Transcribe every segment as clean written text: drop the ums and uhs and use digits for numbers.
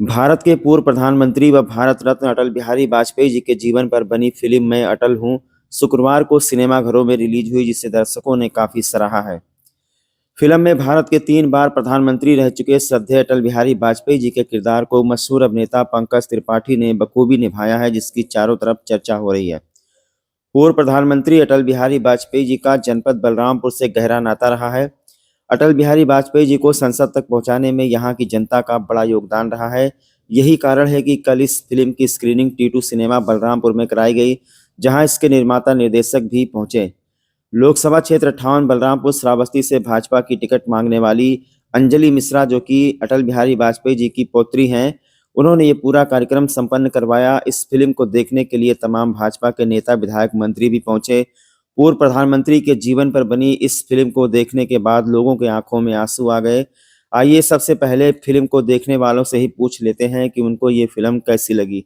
भारत के पूर्व प्रधानमंत्री व भारत रत्न अटल बिहारी वाजपेयी जी के जीवन पर बनी फिल्म मैं अटल हूं शुक्रवार को सिनेमाघरों में रिलीज हुई, जिसे दर्शकों ने काफी सराहा है। फिल्म में भारत के 3 बार प्रधानमंत्री रह चुके श्रद्धेय अटल बिहारी वाजपेयी जी के किरदार को मशहूर अभिनेता पंकज त्रिपाठी ने बखूबी निभाया है, जिसकी चारों तरफ चर्चा हो रही है। पूर्व प्रधानमंत्री अटल बिहारी वाजपेयी जी का जनपद बलरामपुर से गहरा नाता रहा है। अटल बिहारी वाजपेयी जी को संसद तक पहुंचाने में यहां की जनता का बड़ा योगदान रहा है। यही कारण है कि कल इस फिल्म की स्क्रीनिंग T2 सिनेमा बलरामपुर में कराई गई, जहां इसके निर्माता निर्देशक भी पहुंचे। लोकसभा क्षेत्र 58 बलरामपुर श्रावस्ती से भाजपा की टिकट मांगने वाली अंजलि मिश्रा, जो कि अटल बिहारी वाजपेयी जी की पौत्री हैं, उन्होंने ये पूरा कार्यक्रम संपन्न करवाया। इस फिल्म को देखने के लिए तमाम भाजपा के नेता, विधायक, मंत्री भी पहुंचे। पूर्व प्रधानमंत्री के जीवन पर बनी इस फिल्म को देखने के बाद लोगों के आंखों में आंसू आ गए। आइए सबसे पहले फिल्म को देखने वालों से ही पूछ लेते हैं कि उनको ये फिल्म कैसी लगी।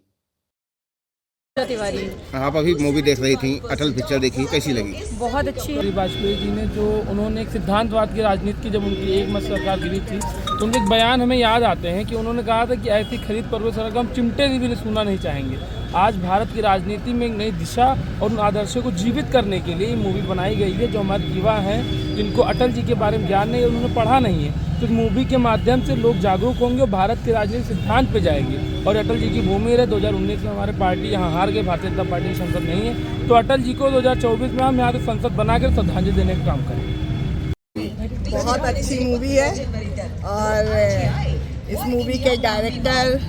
तिवारी। आप अभी मूवी देख रही थी, अटल पिक्चर देखी, कैसी लगी? बहुत अच्छी है। वाजपेयी जी ने जो उन्होंने एक सिद्धांतवाद की राजनीति की, जब उनकी एक मत सरकार गिरी थी तो उनके एक बयान हमें याद आते हैं कि उन्होंने कहा था कि ऐसी खरीद परवेश को हम चिमटे भी सुनना नहीं चाहेंगे। आज भारत की राजनीति में एक नई दिशा और उन आदर्शों को जीवित करने के लिए ये मूवी बनाई गई है। जो हमारे युवा हैं, जिनको अटल जी के बारे में ज्ञान नहीं है, उन्होंने पढ़ा नहीं है, तो मूवी के माध्यम से लोग जागरूक होंगे और भारत के राजनीतिक सिद्धांत पे जाएंगे। और अटल जी की भूमि है। 2019 में हमारे पार्टी यहाँ हार गई, भारतीय जनता पार्टी की संसद नहीं है, तो अटल जी को 2024 में हम यहाँ से संसद बनाकर श्रद्धांजलि देने का काम करेंगे। बहुत अच्छी मूवी है और इस मूवी के डायरेक्टर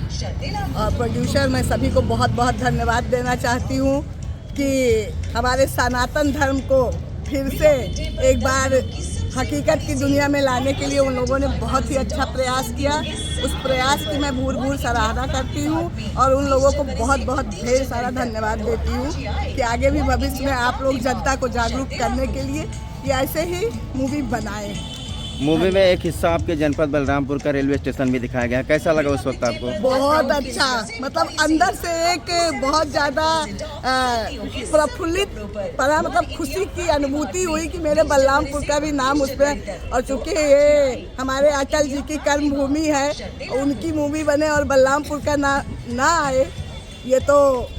और प्रोड्यूसर मैं सभी को बहुत बहुत धन्यवाद देना चाहती हूँ कि हमारे सनातन धर्म को फिर से एक बार हकीकत की दुनिया में लाने के लिए उन लोगों ने बहुत ही अच्छा प्रयास किया। उस प्रयास की मैं भूर भूर सराहना करती हूँ और उन लोगों को बहुत बहुत ढेर सारा धन्यवाद देती हूँ कि आगे भी भविष्य में आप लोग जनता को जागरूक करने के लिए कि ऐसे ही मूवी बनाएं। मूवी में एक हिस्सा आपके जनपद बलरामपुर का रेलवे स्टेशन भी दिखाया गया, कैसा लगा उस वक्त आपको? बहुत अच्छा, मतलब अंदर से एक बहुत ज़्यादा प्रफुल्लित पड़ा, मतलब खुशी की अनुभूति हुई कि मेरे बलरामपुर का भी नाम उस पर, और चूँकि ये हमारे अटल जी की कर्म भूमि है, उनकी मूवी बने और बलरामपुर का ना आए, ये तो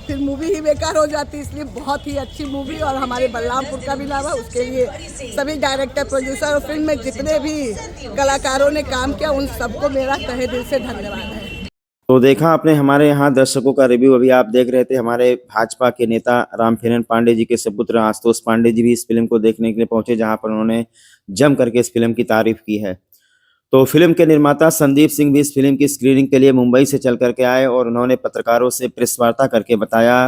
फिर मूवी ही बेकार हो जाती। इसलिए बहुत ही अच्छी मूवी और हमारे बलरामपुर का भी नाम है, उसके लिए सभी डायरेक्टर, प्रोड्यूसर और फिल्म में जितने भी कलाकारों ने काम किया उन सबको मेरा तहे दिल से धन्यवाद है। तो देखा आपने हमारे यहाँ दर्शकों का रिव्यू, अभी आप देख रहे थे। हमारे भाजपा के नेता रामफेरन पांडे जी के सुपुत्र आशुतोष पांडे जी भी इस फिल्म को देखने के लिए पहुंचे, जहां पर उन्होंने जम करके इस फिल्म की तारीफ की है। तो फिल्म के निर्माता संदीप सिंह भी इस फिल्म की स्क्रीनिंग के लिए मुंबई से चल करके आए और उन्होंने पत्रकारों से प्रेस वार्ता करके बताया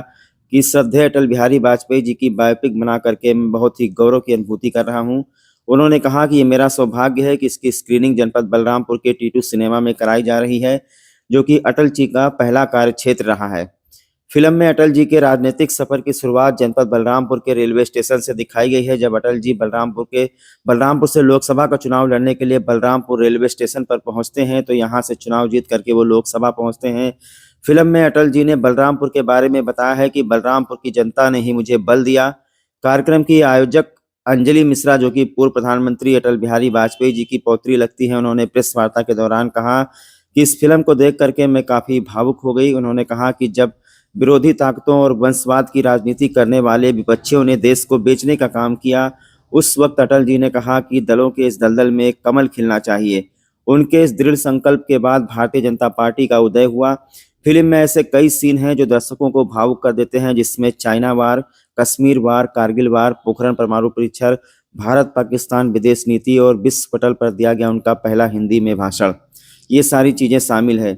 कि श्रद्धेय अटल बिहारी वाजपेयी जी की बायोपिक बना करके मैं बहुत ही गौरव की अनुभूति कर रहा हूं। उन्होंने कहा कि ये मेरा सौभाग्य है कि इसकी स्क्रीनिंग जनपद बलरामपुर के T2 सिनेमा में कराई जा रही है, जो कि अटल जी का पहला कार्यक्षेत्र रहा है। फिल्म में अटल जी के राजनीतिक सफर की शुरुआत जनपद बलरामपुर के रेलवे स्टेशन से दिखाई गई है। जब अटल जी बलरामपुर से लोकसभा का चुनाव लड़ने के लिए बलरामपुर रेलवे स्टेशन पर पहुंचते हैं, तो यहां से चुनाव जीत करके वो लोकसभा पहुंचते हैं। फिल्म में अटल जी ने बलरामपुर के बारे में बताया है कि बलरामपुर की जनता ने ही मुझे बल दिया। कार्यक्रम की आयोजक अंजलि मिश्रा, जो कि पूर्व प्रधानमंत्री अटल बिहारी वाजपेयी जी की पौत्री लगती है, उन्होंने प्रेस वार्ता के दौरान कहा कि इस फिल्म को देख करके मैं काफी भावुक हो गई। उन्होंने कहा कि जब विरोधी ताकतों और वंशवाद की राजनीति करने वाले विपक्षियों ने देश को बेचने का काम किया, उस वक्त अटल जी ने कहा कि दलों के इस दलदल में एक कमल खिलना चाहिए। उनके इस दृढ़ संकल्प के बाद भारतीय जनता पार्टी का उदय हुआ। फिल्म में ऐसे कई सीन हैं जो दर्शकों को भावुक कर देते हैं, जिसमें चाइना वार, कश्मीर वार, कारगिल वार, पोखरण परमाणु परीक्षण, भारत पाकिस्तान विदेश नीति और विश्व पटल पर दिया गया उनका पहला हिंदी में भाषण, ये सारी चीजें शामिल है।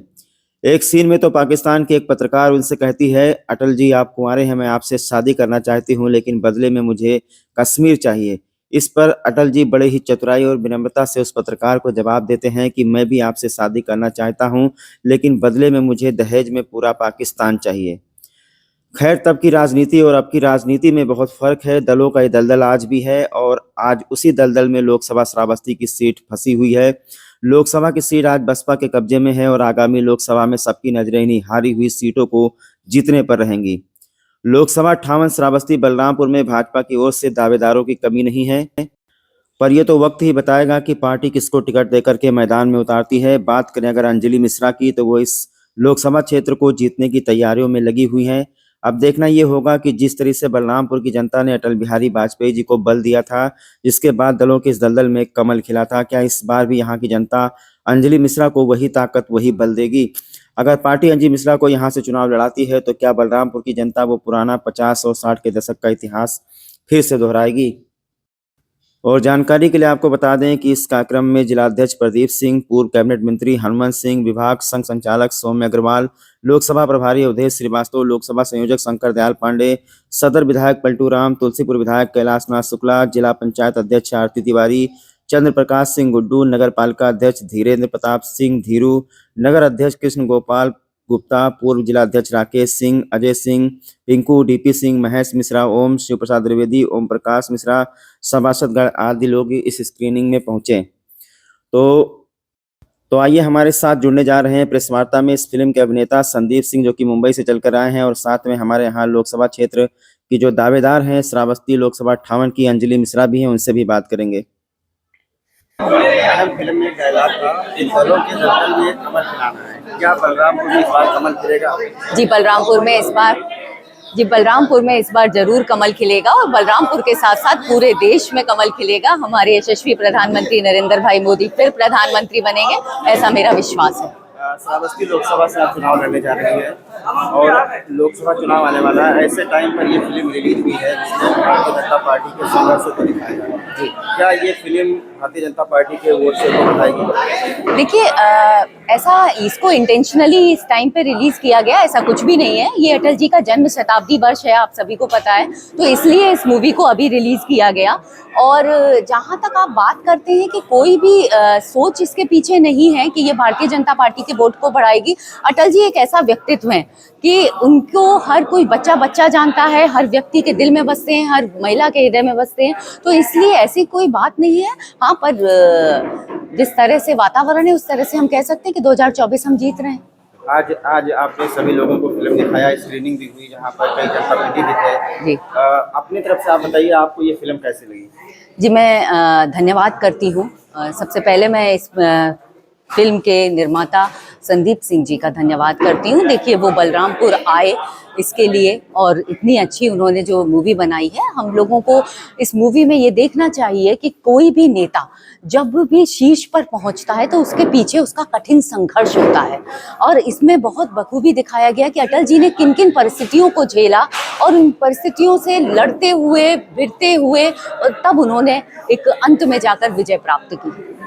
एक सीन में तो पाकिस्तान के एक पत्रकार उनसे कहती है, अटल जी आप कुंवारे हैं, मैं आपसे शादी करना चाहती हूं, लेकिन बदले में मुझे कश्मीर चाहिए। इस पर अटल जी बड़े ही चतुराई और विनम्रता से उस पत्रकार को जवाब देते हैं कि मैं भी आपसे शादी करना चाहता हूं, लेकिन बदले में मुझे दहेज में पूरा पाकिस्तान चाहिए। खैर, तब की राजनीति और अब की राजनीति में बहुत फर्क है। दलों का ये दलदल आज भी है और आज उसी दलदल में लोकसभा श्रावस्ती की सीट फंसी हुई है। लोकसभा की सीट आज बसपा के कब्जे में है और आगामी लोकसभा में सबकी नजरें इन्हीं हारी हुई सीटों को जीतने पर रहेंगी। लोकसभा 58 श्रावस्ती बलरामपुर में भाजपा की ओर से दावेदारों की कमी नहीं है, पर यह तो वक्त ही बताएगा कि पार्टी किसको टिकट देकर के मैदान में उतारती है। बात करें अगर अंजलि मिश्रा की, तो वो इस लोकसभा क्षेत्र को जीतने की तैयारियों में लगी हुई हैं। अब देखना ये होगा कि जिस तरह से बलरामपुर की जनता ने अटल बिहारी वाजपेयी जी को बल दिया था, जिसके बाद दलों के इस दलदल में कमल खिला था, क्या इस बार भी यहाँ की जनता अंजलि मिश्रा को वही ताकत, वही बल देगी? अगर पार्टी अंजलि मिश्रा को यहाँ से चुनाव लड़ाती है तो क्या बलरामपुर की जनता वो पुराना 50 और 60 के दशक का इतिहास फिर से दोहराएगी? और जानकारी के लिए आपको बता दें कि इस कार्यक्रम में जिलाध्यक्ष प्रदीप सिंह, पूर्व कैबिनेट मंत्री हनुमंत सिंह, विभाग संघ संचालक सौम्य अग्रवाल, लोकसभा प्रभारी अवधेश श्रीवास्तव, लोकसभा संयोजक शंकर दयाल पांडे, सदर विधायक पलटू राम, तुलसीपुर विधायक कैलाश नाथ शुक्ला, जिला पंचायत अध्यक्ष आरती तिवारी, चंद्र प्रकाश सिंह गुड्डू, नगर पालिका अध्यक्ष धीरेन्द्र प्रताप सिंह धीरू, नगर अध्यक्ष कृष्ण गोपाल गुप्ता, पूर्व जिलाध्यक्ष राकेश सिंह, अजय सिंह, पिंकू, डीपी सिंह, महेश मिश्रा, ओम, शिव प्रसाद द्विवेदी, ओम प्रकाश मिश्रा, सभासदगण आदि लोग इस स्क्रीनिंग में पहुंचे। तो आइए हमारे साथ जुड़ने जा रहे हैं प्रेस वार्ता में इस फिल्म के अभिनेता संदीप सिंह, जो कि मुंबई से चलकर आए हैं, और साथ में हमारे यहाँ लोकसभा क्षेत्र की जो दावेदार हैं श्रावस्ती लोकसभा 58 की अंजलि मिश्रा भी हैं, उनसे भी बात करेंगे। फिल्म में डायलॉग था कि दलों के दलदल में कमल खिलाना है, क्या बलरामपुर में इस बार कमल खिलेगा? जी बलरामपुर में इस बार जरूर कमल खिलेगा, और बलरामपुर के साथ साथ पूरे देश में कमल खिलेगा। हमारे यशस्वी प्रधानमंत्री नरेंद्र भाई मोदी फिर प्रधानमंत्री बनेंगे, ऐसा मेरा विश्वास है। श्रावस्ती लोकसभा से आप चुनाव लड़ने जा रही है और लोकसभा चुनाव आने वाला है, ऐसे टाइम पर ये फिल्म रिलीज हुई है जिसमें भारतीय जनता पार्टी के संघर्षों को दिखाया जा रहा है। क्या ये फिल्म भारतीय जनता पार्टी के वोट से को बताएगी? देखिए, ऐसा इसको इंटेंशनली इस टाइम पे रिलीज किया गया ऐसा कुछ भी नहीं है। ये अटल जी का जन्म शताब्दी वर्ष है, आप सभी को पता है, तो इसलिए इस मूवी को अभी रिलीज किया गया। और जहाँ तक आप बात करते हैं कि कोई भी सोच इसके पीछे नहीं है कि ये भारतीय जनता पार्टी के वोट को बढ़ाएगी। अटल जी एक ऐसा व्यक्तित्व है कि उनको हर कोई बच्चा जानता है, हर व्यक्ति के दिल में बसते हैं, हर महिला के हृदय में बसते हैं, तो इसलिए ऐसी कोई बात नहीं है। हाँ, पर जिस तरह से वातावरण है उस तरह से हम कह सकते हैं कि 2024 हम जीत रहे हैं। आज आपने सभी लोगों को फिल्म दिखाया, स्क्रीनिंग भी हुई जहाँ पर कई जनप्रतिनिधि भी थे जी। अपनी तरफ से आप बताइए, आपको ये फिल्म कैसी लगी? जी, मैं धन्यवाद करती हूँ। सबसे पहले मैं इस फिल्म के निर्माता संदीप सिंह जी का धन्यवाद करती हूँ। देखिए, वो बलरामपुर आए इसके लिए, और इतनी अच्छी उन्होंने जो मूवी बनाई है। हम लोगों को इस मूवी में ये देखना चाहिए कि कोई भी नेता जब भी शीर्ष पर पहुंचता है तो उसके पीछे उसका कठिन संघर्ष होता है, और इसमें बहुत बखूबी दिखाया गया कि अटल जी ने किन किन परिस्थितियों को झेला और उन परिस्थितियों से लड़ते हुए, भिड़ते हुए, और तब उन्होंने एक अंत में जाकर विजय प्राप्त की।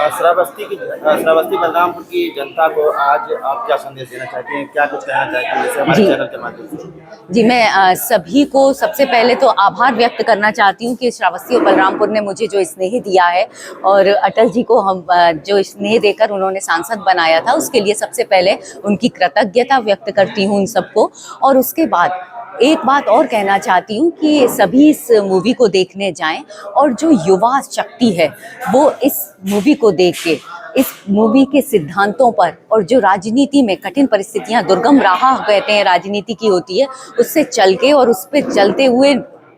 श्रावस्ती बलरामपुर की जनता को आज आप क्या संदेश देना चाहती हैं, क्या कुछ कहना चाहती हैं जैसे हमारे चैनल के माध्यम से? जी, मैं सभी को सबसे पहले तो आभार व्यक्त करना चाहती हूँ कि श्रावस्ती और बलरामपुर ने मुझे जो स्नेह दिया है, और अटल जी को हम जो स्नेह देकर उन्होंने सांसद बनाया था, उसके लिए सबसे पहले उनकी कृतज्ञता व्यक्त करती हूँ उन सबको। और उसके बाद एक बात और कहना चाहती हूँ कि सभी इस मूवी को देखने जाएं, और जो युवा शक्ति है वो इस मूवी को देख के इस मूवी के सिद्धांतों पर, और जो राजनीति में कठिन परिस्थितियां, दुर्गम राह कहते हैं राजनीति की होती है, उससे चल के और उस पर चलते हुए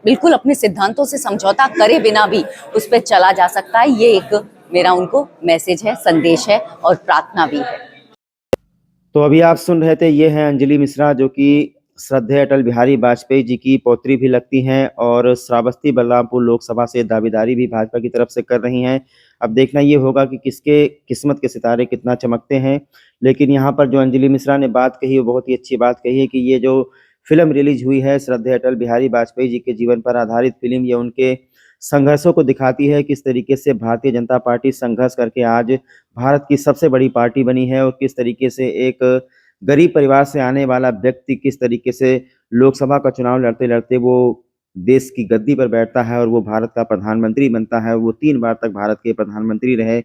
बिल्कुल अपने सिद्धांतों से समझौता करे बिना भी उस पर चला जा सकता है। ये एक मेरा उनको मैसेज है, संदेश है और प्रार्थना भी है। तो अभी आप सुन रहे थे, ये हैं अंजलि मिश्रा, जो कि श्रद्धेय अटल बिहारी वाजपेयी जी की पौत्री भी लगती हैं, और श्रावस्ती बलरामपुर लोकसभा से दावेदारी भी भाजपा की तरफ से कर रही हैं। अब देखना ये होगा कि किसके किस्मत के सितारे कितना चमकते हैं। लेकिन यहाँ पर जो अंजलि मिश्रा ने बात कही, वो बहुत ही अच्छी बात कही है कि ये जो फिल्म रिलीज हुई है श्रद्धेय अटल बिहारी वाजपेयी जी के जीवन पर आधारित फिल्म, ये उनके संघर्षों को दिखाती है, किस तरीके से भारतीय जनता पार्टी संघर्ष करके आज भारत की सबसे बड़ी पार्टी बनी है, और किस तरीके से एक गरीब परिवार से आने वाला व्यक्ति किस तरीके से लोकसभा का चुनाव लड़ते लड़ते वो देश की गद्दी पर बैठता है और वो भारत का प्रधानमंत्री बनता है। वो 3 बार तक भारत के प्रधानमंत्री रहे।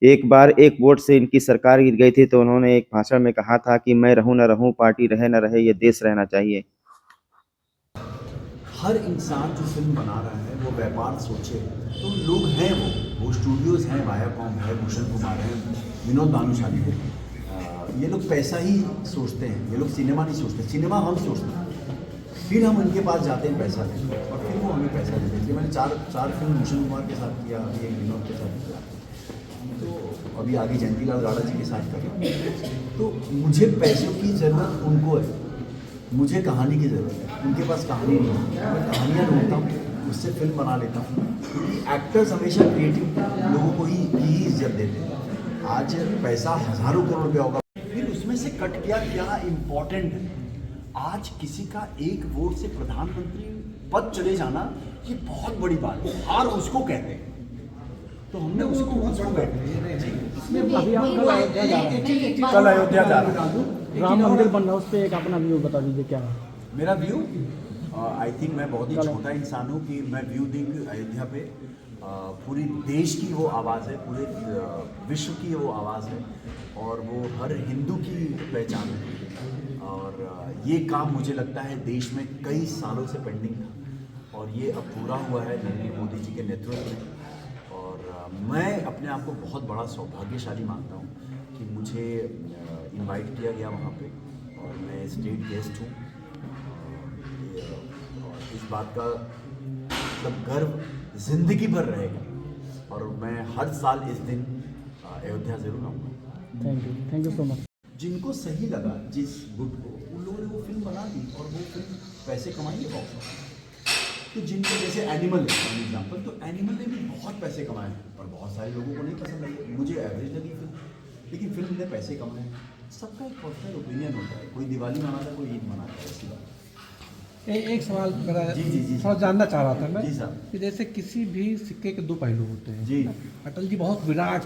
एक बार एक वोट से इनकी सरकार गिर गई थी, तो उन्होंने एक भाषण में कहा था कि मैं रहूं न रहूं, पार्टी रहे न रहे, ये देश रहना चाहिए। हर इंसान जो फिल्म बना रहा है वो व्यापार सोचे, तो लोग हैं, वो स्टूडियोज़ हैं, वायाकॉम है, भूषण कुमार है, विनोद भानुशाली है, ये लोग पैसा ही सोचते हैं, ये लोग सिनेमा नहीं सोचते, सिनेमा हम सोचते हैं। फिर हम उनके पास जाते हैं पैसा लेने, और फिर वो हमें पैसा देते हैं। मैंने चार फिल्म भूषण कुमार के साथ किया, एक विनोद के साथ किया, तो अभी आगे जयंतीलाल गाड़ा जी के साथ करें। तो मुझे पैसों की ज़रूरत उनको है, मुझे कहानी की ज़रूरत है, उनके पास कहानी नहीं है। मैं कहानियाँ ढूंढता हूँ, उससे फिल्म बना लेता हूँ, क्योंकि एक्टर्स हमेशा क्रिएटिव लोगों को ही इज्जत देते हैं। आज पैसा हज़ारों करोड़ रुपया होगा, फिर उसमें से कट किया क्या इम्पोर्टेंट है। आज किसी का एक वोट से प्रधानमंत्री पद चले जाना ये बहुत बड़ी बात है, हार उसको कहते हैं। तो हमने उसको कहते इसमें अभी आप कल अयोध्या जा रहे हैं। राम मंदिर बन रहा है, उस पर एक अपना व्यू बता दीजिए क्या है। मेरा व्यू आई थिंक मैं बहुत ही छोटा इंसान हूँ कि मैं व्यू देख अयोध्या पे पूरी देश की वो आवाज़ है, पूरे विश्व की वो आवाज़ है, और वो हर हिंदू की पहचान है। और ये काम मुझे लगता है देश में कई सालों से पेंडिंग था, और ये अब पूरा हुआ है नरेंद्र मोदी जी के नेतृत्व में। और मैं अपने आप को बहुत बड़ा सौभाग्यशाली मानता हूँ कि मुझे इनवाइट किया गया वहाँ पे, और मैं स्टेट गेस्ट हूँ। और इस बात का मतलब गर्व जिंदगी भर रहेगा, और मैं हर साल इस दिन अयोध्या जरूर आऊँगा। Thank you so much. जिनको सही लगा, जिस गुट को, उन लोगों ने वो फिल्म बना दी, और वो फिल्म पैसे कमाएंगे बॉक्स ऑफिस। तो जिनको जैसे एनिमल है फॉर एग्जाम्पल, तो एनिमल ने भी बहुत पैसे कमाए, और बहुत सारे लोगों को नहीं पसंद आई, मुझे एवरेज लगी फिल्म, लेकिन फिल्म ने पैसे कमाए। सबका एक पर्सनल ओपिनियन होता है, कोई दिवाली मनाता है, कोई ईद मनाता है, ऐसी बात। एक सवाल मेरा जी। थोड़ा जानना चाह रहा था मैं जी साहब। कि जैसे किसी भी सिक्के के दो पहलू होते हैं जी। अटल जी बहुत विराट